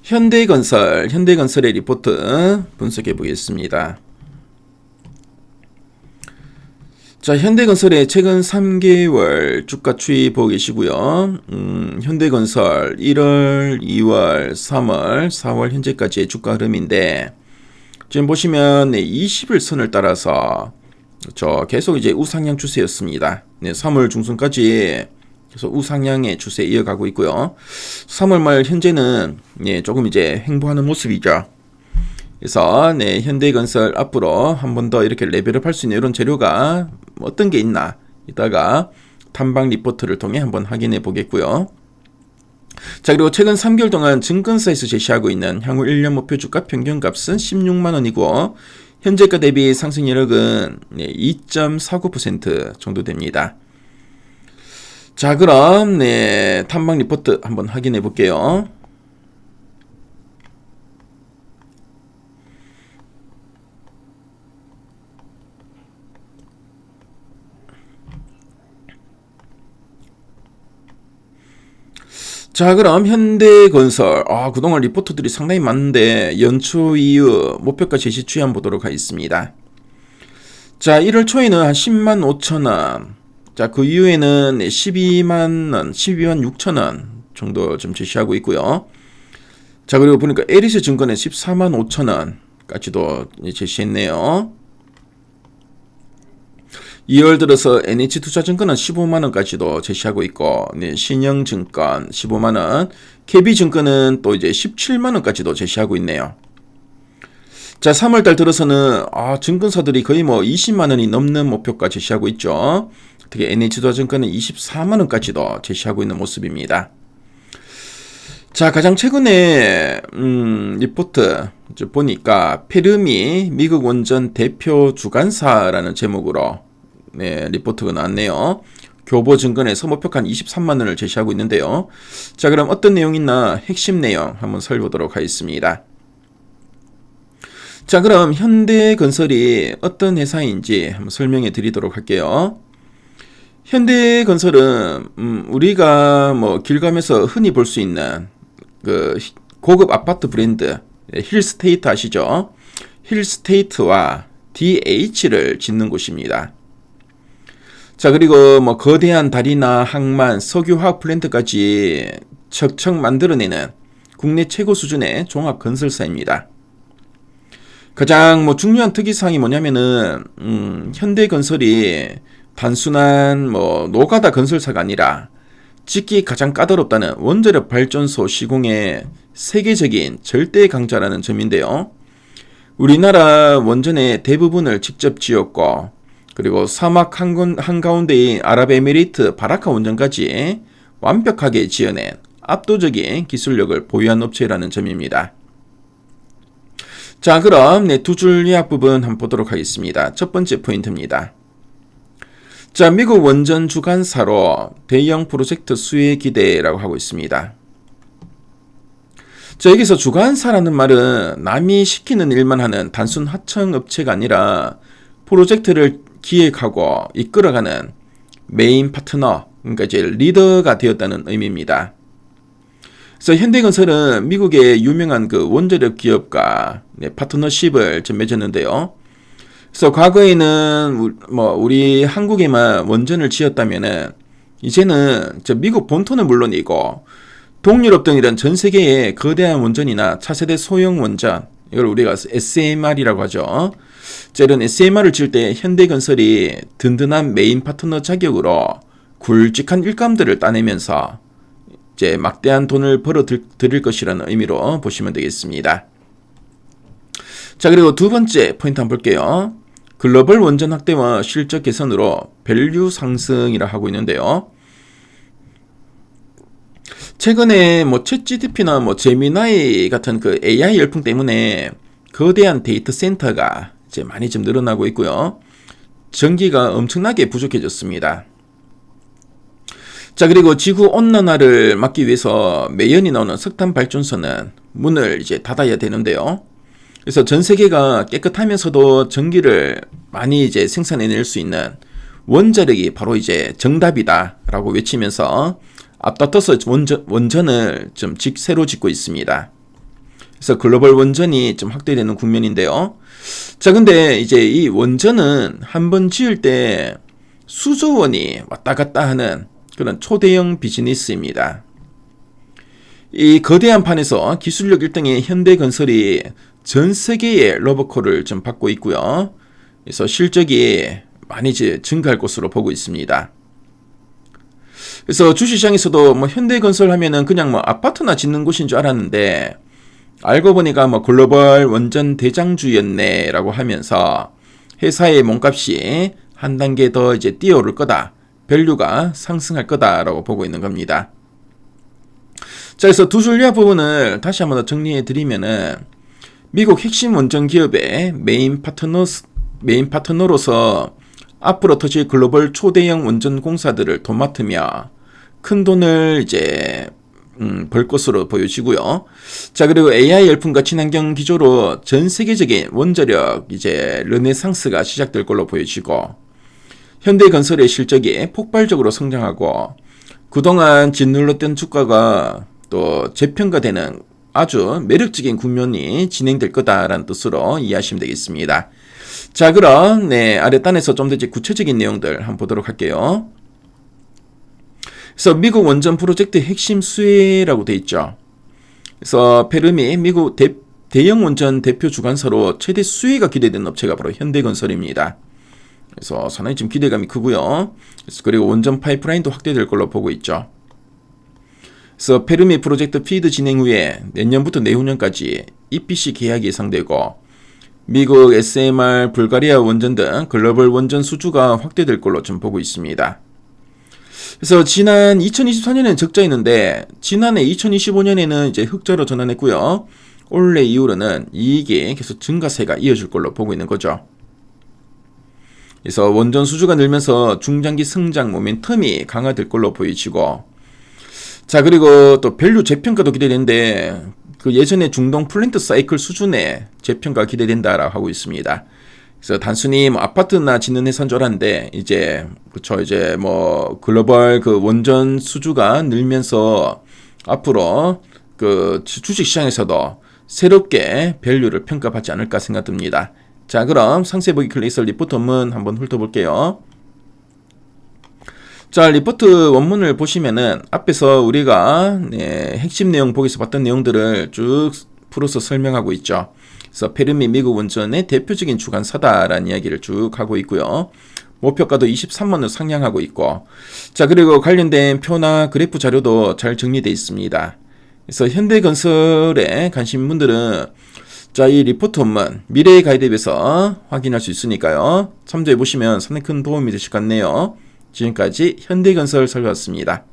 현대건설의 리포트 분석해 보겠습니다. 자, 현대건설의 최근 3개월 주가 추이 보고 계시고요. 현대건설 1월, 2월, 3월, 4월 현재까지의 주가 흐름인데 지금 보시면 20일 선을 따라서 계속 이제 우상향 추세였습니다. 3월 중순까지 계속 우상향의 추세 이어가고 있고요. 3월 말 현재는 조금 이제 횡보하는 모습이죠. 그래서 현대건설 앞으로 한 번 더 이렇게 레벨업 할 수 있는 이런 재료가 어떤 게 있나 이따가 탐방 리포트를 통해 한번 확인해 보겠고요. 자, 그리고 최근 3개월 동안 증권사에서 제시하고 있는 향후 1년 목표 주가 평균값은 16만원이고 현재가 대비 상승 여력은 2.49% 정도 됩니다. 자, 그럼 탐방 리포트 한번 확인해 볼게요. 자, 그럼 현대건설 그동안 리포트들이 상당히 많은데 연초 이후 목표가 제시 추이 한번 보도록 하겠습니다. 자, 1월 초에는 한 10만 5천원, 자, 그 이후에는 12만 6천원 정도 좀 제시하고 있고요. 자, 그리고 보니까 에리스 증권에 14만 5천원까지도 제시했네요. 2월 들어서 NH투자증권은 15만원까지도 제시하고 있고, 신영증권 15만원, KB증권은 또 이제 17만원까지도 제시하고 있네요. 자, 3월달 들어서는 증권사들이 거의 20만원이 넘는 목표가 제시하고 있죠. 특히 NH투자증권은 24만원까지도 제시하고 있는 모습입니다. 자, 가장 최근에 리포트 보니까 페르미 미국 원전 대표 주관사라는 제목으로 리포트가 나왔네요. 교보증권에서 목표가 한 23만원을 제시하고 있는데요. 자, 그럼 어떤 내용이 있나 핵심 내용 한번 살펴보도록 하겠습니다. 자, 그럼 현대건설이 어떤 회사인지 한번 설명해 드리도록 할게요. 현대건설은 우리가 길 가면서 흔히 볼 수 있는 그 고급 아파트 브랜드 힐스테이트 아시죠? 힐스테이트와 DH를 짓는 곳입니다. 자, 그리고 거대한 다리나 항만, 석유화학 플랜트까지 척척 만들어내는 국내 최고 수준의 종합 건설사입니다. 가장 중요한 특이사항이 뭐냐면은 현대건설이 단순한 노가다 건설사가 아니라 짓기 가장 까다롭다는 원자력 발전소 시공의 세계적인 절대 강자라는 점인데요. 우리나라 원전의 대부분을 직접 지었고, 그리고 사막 한가운데인 아랍에미리트 바라카 원전까지 완벽하게 지어낸 압도적인 기술력을 보유한 업체라는 점입니다. 자, 그럼 두 줄 요약 부분 한번 보도록 하겠습니다. 첫 번째 포인트입니다. 자, 미국 원전 주관사로 대형 프로젝트 수혜 기대라고 하고 있습니다. 자, 여기서 주관사라는 말은 남이 시키는 일만 하는 단순 하청업체가 아니라 프로젝트를 기획하고 이끌어가는 메인 파트너, 그러니까 이제 리더가 되었다는 의미입니다. 그래서 현대건설은 미국의 유명한 그 원자력 기업과 파트너십을 좀 맺었는데요. 그래서 과거에는 우리 한국에만 원전을 지었다면은 이제는 미국 본토는 물론이고 동유럽 등 이런 전 세계의 거대한 원전이나 차세대 소형 원전, 이걸 우리가 SMR이라고 하죠. 자, 이런 SMR을 지을 때 현대건설이 든든한 메인 파트너 자격으로 굵직한 일감들을 따내면서 이제 막대한 돈을 벌어 들일 것이라는 의미로 보시면 되겠습니다. 자, 그리고 두 번째 포인트 한번 볼게요. 글로벌 원전 확대와 실적 개선으로 밸류 상승이라 하고 있는데요. 최근에 챗GPT나 제미나이 같은 그 AI 열풍 때문에 거대한 데이터 센터가 이제 많이 좀 늘어나고 있고요. 전기가 엄청나게 부족해졌습니다. 자, 그리고 지구 온난화를 막기 위해서 매연이 나오는 석탄 발전소는 문을 이제 닫아야 되는데요. 그래서 전 세계가 깨끗하면서도 전기를 많이 이제 생산해낼 수 있는 원자력이 바로 이제 정답이다라고 외치면서 앞다퉈서 원전을 좀 새로 짓고 있습니다. 그래서 글로벌 원전이 좀 확대되는 국면인데요. 자, 근데 이제 이 원전은 한번 지을 때 수조 원이 왔다 갔다 하는 그런 초대형 비즈니스입니다. 이 거대한 판에서 기술력 1등의 현대건설이 전 세계의 러브콜을 좀 받고 있고요. 그래서 실적이 많이 이제 증가할 것으로 보고 있습니다. 그래서 주식시장에서도 뭐 현대건설 하면은 그냥 뭐 아파트나 짓는 곳인 줄 알았는데 알고 보니까 뭐 글로벌 원전 대장주였네라고 하면서 회사의 몸값이 한 단계 더 이제 뛰어오를 거다. 밸류가 상승할 거다라고 보고 있는 겁니다. 자, 그래서 두 줄리아 부분을 다시 한번 더 정리해 드리면은 미국 핵심 원전 기업의 메인 파트너로서 앞으로 터질 글로벌 초대형 원전 공사들을 도맡으며 큰 돈을 이제 벌 것으로 보여지고요. 자, 그리고 AI 열풍과 친환경 기조로 전 세계적인 원자력 이제 르네상스가 시작될 걸로 보여지고 현대건설의 실적이 폭발적으로 성장하고 그동안 짓눌렀던 주가가 또 재평가되는 아주 매력적인 국면이 진행될 거다라는 뜻으로 이해하시면 되겠습니다. 자, 그럼 아랫단에서 좀 더 이제 구체적인 내용들 한번 보도록 할게요. 그래서 미국 원전 프로젝트 핵심 수혜라고 돼 있죠. 그래서 페르미 미국 대형 원전 대표 주관사로 최대 수혜가 기대되는 업체가 바로 현대건설입니다. 그래서 상당히 좀 기대감이 크고요. 그리고 원전 파이프라인도 확대될 걸로 보고 있죠. 그래서 페르미 프로젝트 피드 진행 후에 내년부터 내후년까지 EPC 계약이 예상되고 미국 SMR, 불가리아 원전 등 글로벌 원전 수주가 확대될 걸로 좀 보고 있습니다. 그래서 지난 2024년에는 적자였는데 지난해 2025년에는 이제 흑자로 전환했고요. 올해 이후로는 이익이 계속 증가세가 이어질 걸로 보고 있는 거죠. 그래서 원전 수주가 늘면서 중장기 성장 모멘텀이 강화될 걸로 보이지고 자, 그리고 또 밸류 재평가도 기대되는데 그 예전에 중동 플랜트 사이클 수준의 재평가 기대된다라고 하고 있습니다. 그래서 단순히 뭐 아파트나 짓는 회사인 줄 알았는데 이제 뭐 글로벌 그 원전 수주가 늘면서 앞으로 그 주식 시장에서도 새롭게 밸류를 평가받지 않을까 생각됩니다. 자, 그럼 상세 보기 클릭해서 리포트 원문 한번 훑어볼게요. 자, 리포트 원문을 보시면은 앞에서 우리가 핵심 내용 보기에서 봤던 내용들을 쭉 풀어서 설명하고 있죠. 그래서 페르미 미국 원전의 대표적인 주관사다라는 이야기를 쭉 하고 있고요. 목표가도 23만원 상향하고 있고 자, 그리고 관련된 표나 그래프 자료도 잘 정리되어 있습니다. 그래서 현대건설에 관심 분들은 자, 이 리포트 원문 미래의 가이드앱에서 확인할 수 있으니까요. 참조해 보시면 상당히 큰 도움이 되실 것 같네요. 지금까지 현대건설 살펴봤습니다.